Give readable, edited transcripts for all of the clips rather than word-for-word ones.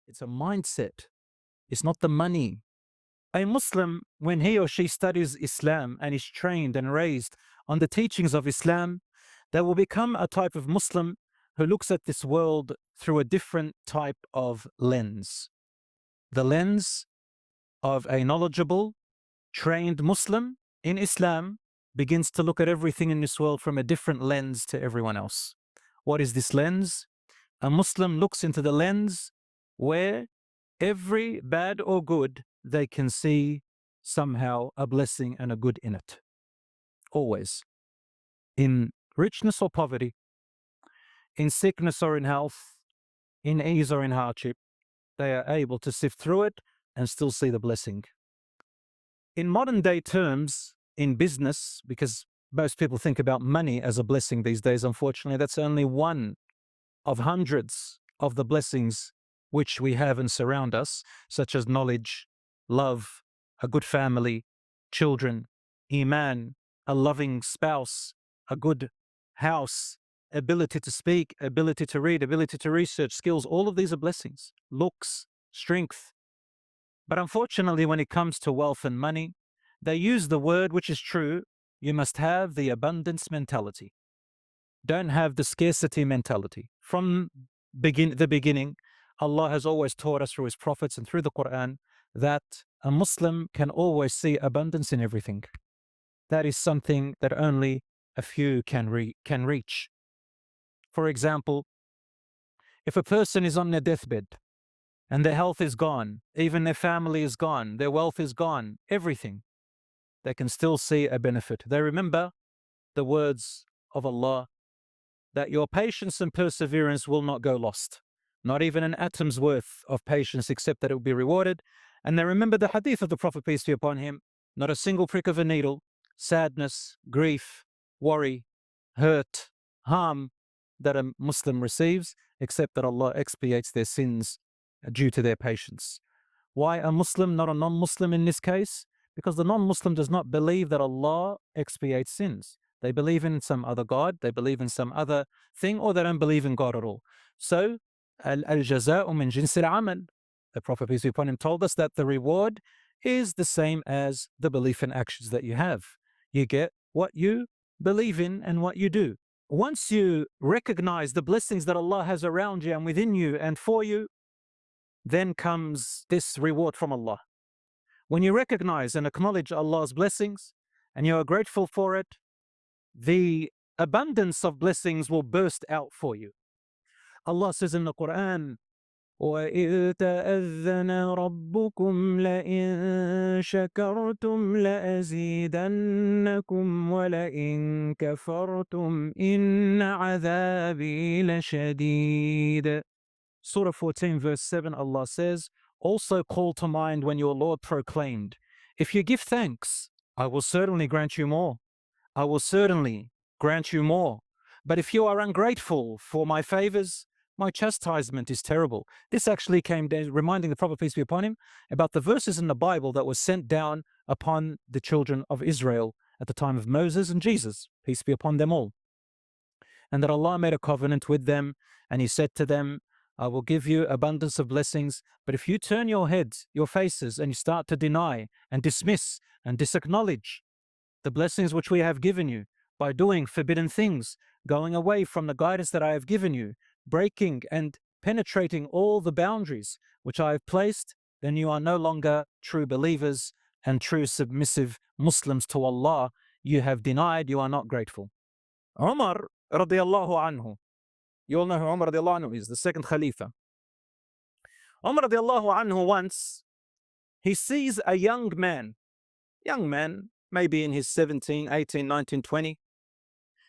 It's a mindset. It's not the money. A Muslim, when he or she studies Islam and is trained and raised on the teachings of Islam, they will become a type of Muslim who looks at this world through a different type of lens. The lens of a knowledgeable, trained Muslim in Islam begins to look at everything in this world from a different lens to everyone else. What is this lens? A Muslim looks into the lens where every bad or good, they can see somehow a blessing and a good in it. Always. In richness or poverty, in sickness or in health, in ease or in hardship, they are able to sift through it and still see the blessing. In modern day terms, in business, because most people think about money as a blessing these days, unfortunately, that's only one of hundreds of the blessings which we have and surround us, such as knowledge, love, a good family, children, iman, a loving spouse, a good house, ability to speak, ability to read, ability to research, skills. All of these are blessings. Looks, strength. But unfortunately, when it comes to wealth and money, they use the word, which is true. You must have the abundance mentality. Don't have the scarcity mentality. From the beginning, Allah has always taught us through His prophets and through the Quran that a Muslim can always see abundance in everything. That is something that only a few can reach. For example, if a person is on their deathbed and their health is gone, even their family is gone, their wealth is gone, everything, they can still see a benefit. They remember the words of Allah that your patience and perseverance will not go lost. Not even an atom's worth of patience, except that it will be rewarded. And they remember the hadith of the Prophet, peace be upon him, not a single prick of a needle, sadness, grief, worry, hurt, harm that a Muslim receives, except that Allah expiates their sins due to their patience. Why a Muslim, not a non-Muslim in this case? Because the non-Muslim does not believe that Allah expiates sins. They believe in some other God, they believe in some other thing, or they don't believe in God at all. So, al-jaza'u min jinsil amal. The Prophet, peace be upon him, told us that the reward is the same as the belief and actions that you have. You get what you believe in and what you do. Once you recognize the blessings that Allah has around you and within you and for you, then comes this reward from Allah. When you recognize and acknowledge Allah's blessings and you are grateful for it, the abundance of blessings will burst out for you. Allah says in the Quran, وَإِذْ تَأَذَّنَ رَبُّكُمْ لَئِن شَكَرْتُمْ لَأَزِيدَنَّكُمْ وَلَئِن كَفَرْتُمْ إِنَّ عَذَابِي لَشَدِيدٌ. Surah 14 verse 7, Allah says, also call to mind when your Lord proclaimed, if you give thanks, I will certainly grant you more. I will certainly grant you more. But if you are ungrateful for my favors, my chastisement is terrible. This actually came down, reminding the Prophet, peace be upon him, about the verses in the Bible that were sent down upon the children of Israel at the time of Moses and Jesus, peace be upon them all. And that Allah made a covenant with them, and He said to them, I will give you abundance of blessings, but if you turn your heads, your faces, and you start to deny and dismiss and disacknowledge the blessings which we have given you by doing forbidden things, going away from the guidance that I have given you, breaking and penetrating all the boundaries which I have placed, then you are no longer true believers and true submissive Muslims to Allah. You have denied, you are not grateful. Umar radiallahu anhu. You all know who Umar radiallahu anhu is, the second Khalifa. Umar radiallahu anhu once, he sees a young man, maybe in his 17, 18, 19, 20.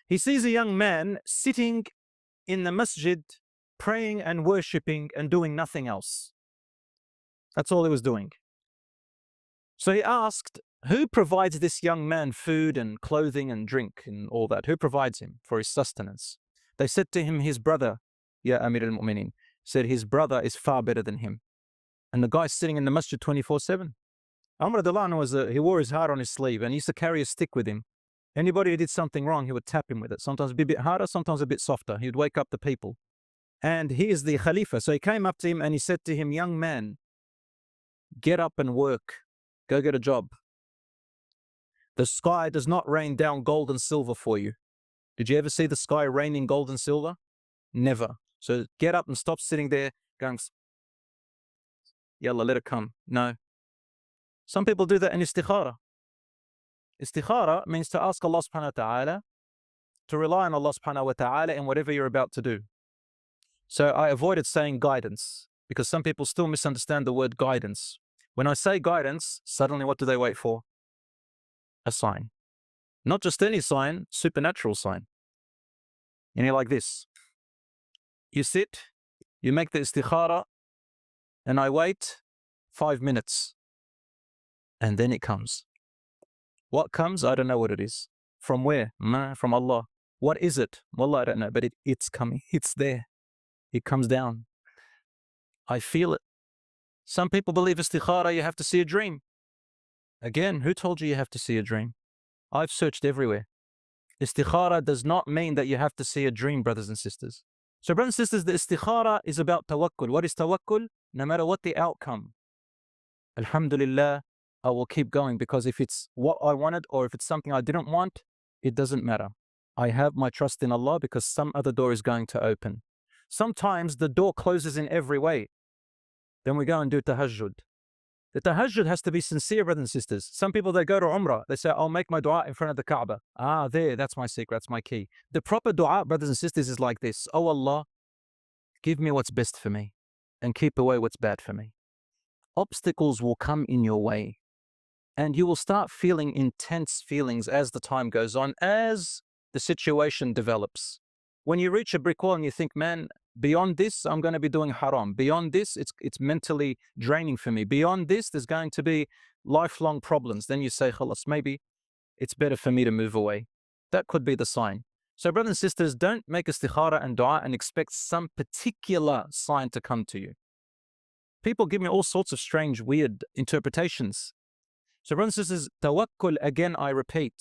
He sees a young man sitting in the masjid, praying and worshipping and doing nothing else. That's all he was doing. So he asked, who provides this young man food and clothing and drink and all that? Who provides him for his sustenance? They said to him, his brother, Ya Amir al-Mu'mineen, said his brother is far better than him. And the guy's sitting in the masjid 24/7. Umar radiallahu anhu he wore his heart on his sleeve and he used to carry a stick with him. Anybody who did something wrong, he would tap him with it. Sometimes it'd be a bit harder, sometimes a bit softer. He would wake up the people. And he is the Khalifa. So he came up to him and he said to him, young man, get up and work. Go get a job. The sky does not rain down gold and silver for you. Did you ever see the sky raining gold and silver? Never. So get up and stop sitting there going, yalla, let it come. No. Some people do that in istikhara. Istikhara means to ask Allah subhanahu wa ta'ala, to rely on Allah subhanahu wa ta'ala in whatever you're about to do. So I avoided saying guidance because some people still misunderstand the word guidance. When I say guidance, suddenly what do they wait for? A sign. Not just any sign, supernatural sign. And you're like this. You sit, you make the istikhara, and I wait 5 minutes. And then it comes. What comes? I don't know what it is. From where? From Allah. What is it? Wallah, I don't know, but it's coming. It's there. It comes down. I feel it. Some people believe istikhara, you have to see a dream. Again, who told you have to see a dream? I've searched everywhere. Istikhara does not mean that you have to see a dream, brothers and sisters. So brothers and sisters, the istikhara is about tawakkul. What is tawakkul? No matter what the outcome, alhamdulillah, I will keep going, because if it's what I wanted or if it's something I didn't want, it doesn't matter. I have my trust in Allah because some other door is going to open. Sometimes the door closes in every way. Then we go and do tahajjud. The tahajjud has to be sincere, brothers and sisters. Some people, they go to Umrah, they say, I'll make my dua in front of the Kaaba. That's my secret, that's my key. The proper dua, brothers and sisters, is like this. Oh Allah, give me what's best for me and keep away what's bad for me. Obstacles will come in your way and you will start feeling intense feelings as the time goes on, as the situation develops. When you reach a brick wall and you think, man, beyond this, I'm going to be doing haram. Beyond this, it's mentally draining for me. Beyond this, there's going to be lifelong problems. Then you say, khalas, maybe it's better for me to move away. That could be the sign. So brothers and sisters, don't make istikhara and dua and expect some particular sign to come to you. People give me all sorts of strange, weird interpretations. So brothers and sisters, tawakkul, again, I repeat,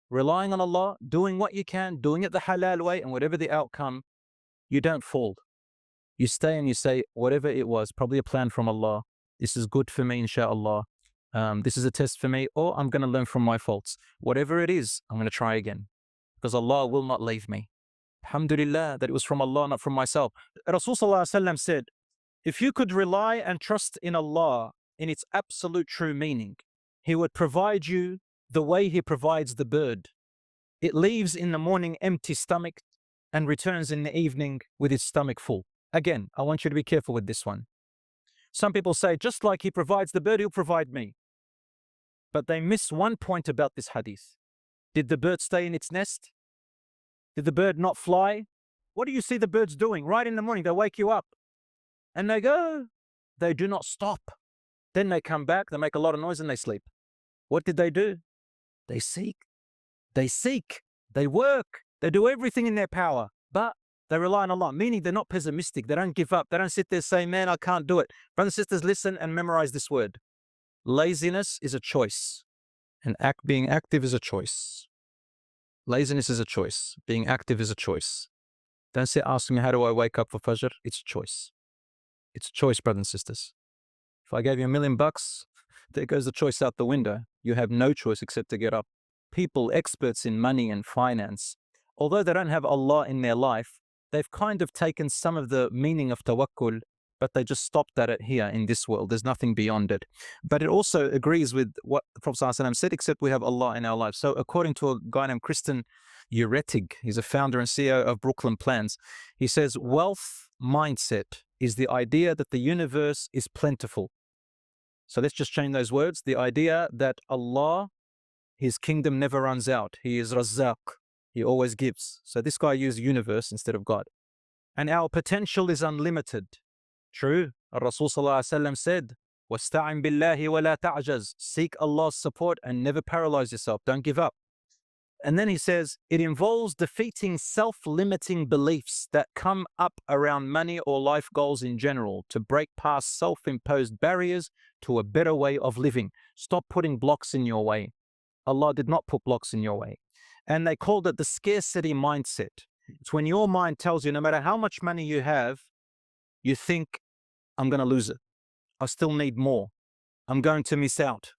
relying on Allah, doing what you can, doing it the halal way, and whatever the outcome, you don't fall. You stay and you say, whatever it was, probably a plan from Allah. This is good for me, inshallah. This is a test for me, or I'm going to learn from my faults. Whatever it is, I'm going to try again, because Allah will not leave me. Alhamdulillah, that it was from Allah, not from myself. Rasul sallallahu alaihi wasallam said, if you could rely and trust in Allah in its absolute true meaning, He would provide you the way He provides the bird. It leaves in the morning empty stomach and returns in the evening with its stomach full. Again, I want you to be careful with this one. Some people say, just like He provides the bird, He'll provide me. But they miss one point about this hadith. Did the bird stay in its nest? Did the bird not fly? What do you see the birds doing? Right in the morning, they wake you up and they go. They do not stop. Then they come back, they make a lot of noise and they sleep. What did they do? They seek. They work. They do everything in their power, but they rely on Allah, meaning they're not pessimistic. They don't give up. They don't sit there saying, man, I can't do it. Brothers and sisters, listen and memorize this word. Laziness is a choice, and being active is a choice. Laziness is a choice. Being active is a choice. Don't sit asking me, how do I wake up for Fajr? It's a choice. It's a choice, brothers and sisters. If I gave you $1 million, there goes the choice out the window. You have no choice except to get up. People, experts in money and finance, although they don't have Allah in their life, they've kind of taken some of the meaning of tawakkul, but they just stopped at it here in this world. There's nothing beyond it. But it also agrees with what the Prophet ﷺ said, except we have Allah in our lives. So according to a guy named Kristen Uretig, he's a founder and CEO of Brooklyn Plans, he says, wealth mindset is the idea that the universe is plentiful. So let's just change those words. The idea that Allah, His kingdom never runs out. He is Razzaq. He always gives. So this guy used universe instead of God. And our potential is unlimited. True. Rasul sallallahu alaihi wasallam said, "Wasta'in billahi wa la ta'jaz." Seek Allah's support and never paralyze yourself. Don't give up. And then he says, it involves defeating self-limiting beliefs that come up around money or life goals in general to break past self-imposed barriers to a better way of living. Stop putting blocks in your way. Allah did not put blocks in your way. And they called it the scarcity mindset. It's when your mind tells you no matter how much money you have, you think, I'm going to lose it. I still need more. I'm going to miss out.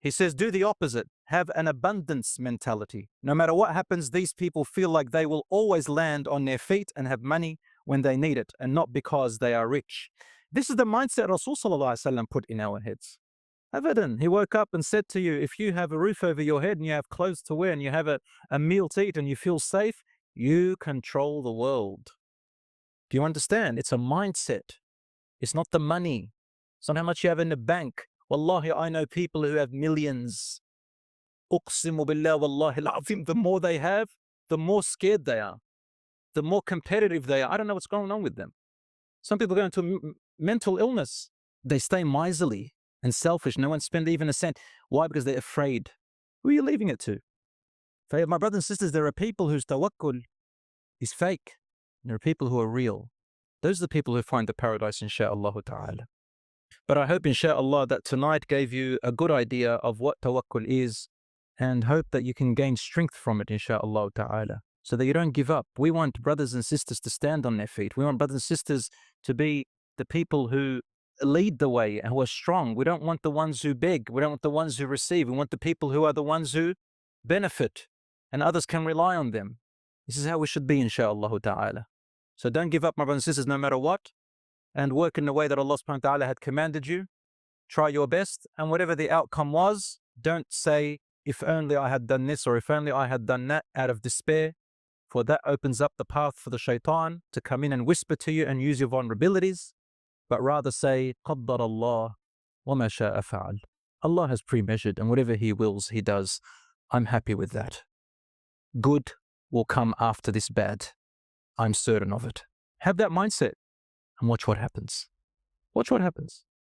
He says, do the opposite. Have an abundance mentality. No matter what happens, these people feel like they will always land on their feet and have money when they need it, and not because they are rich. This is the mindset Rasul Sallallahu Alaihi Wasallam put in our heads. Abadan. He woke up and said to you, if you have a roof over your head and you have clothes to wear and you have a meal to eat and you feel safe, you control the world. Do you understand? It's a mindset. It's not the money. It's not how much you have in the bank. Wallahi, I know people who have millions. Uqsimu billah wallahi al-azim. The more they have, the more scared they are. The more competitive they are. I don't know what's going on with them. Some people go into mental illness. They stay miserly and selfish. No one spend even a cent. Why? Because they're afraid. Who are you leaving it to? My brothers and sisters, there are people whose tawakkul is fake. There are people who are real. Those are the people who find the paradise, insha'Allah ta'ala. But I hope, insha'Allah, that tonight gave you a good idea of what tawakkul is, and hope that you can gain strength from it, insha'Allah ta'ala, so that you don't give up. We want brothers and sisters to stand on their feet. We want brothers and sisters to be the people who lead the way and who are strong. We don't want the ones who beg. We don't want the ones who receive. We want the people who are the ones who benefit and others can rely on them. This is how we should be, insha'Allah ta'ala. So don't give up, my brothers and sisters, no matter what, and work in the way that Allah subhanahu wa ta'ala had commanded you. Try your best, and whatever the outcome was, don't say, if only I had done this or if only I had done that, out of despair, for that opens up the path for the shaitan to come in and whisper to you and use your vulnerabilities, but rather say, قَدَّرَ اللَّهُ وَمَا شَاءَ فَعَلَ. Allah has pre-measured, and whatever He wills, He does. I'm happy with that. Good will come after this bad. I'm certain of it. Have that mindset and watch what happens. Watch what happens.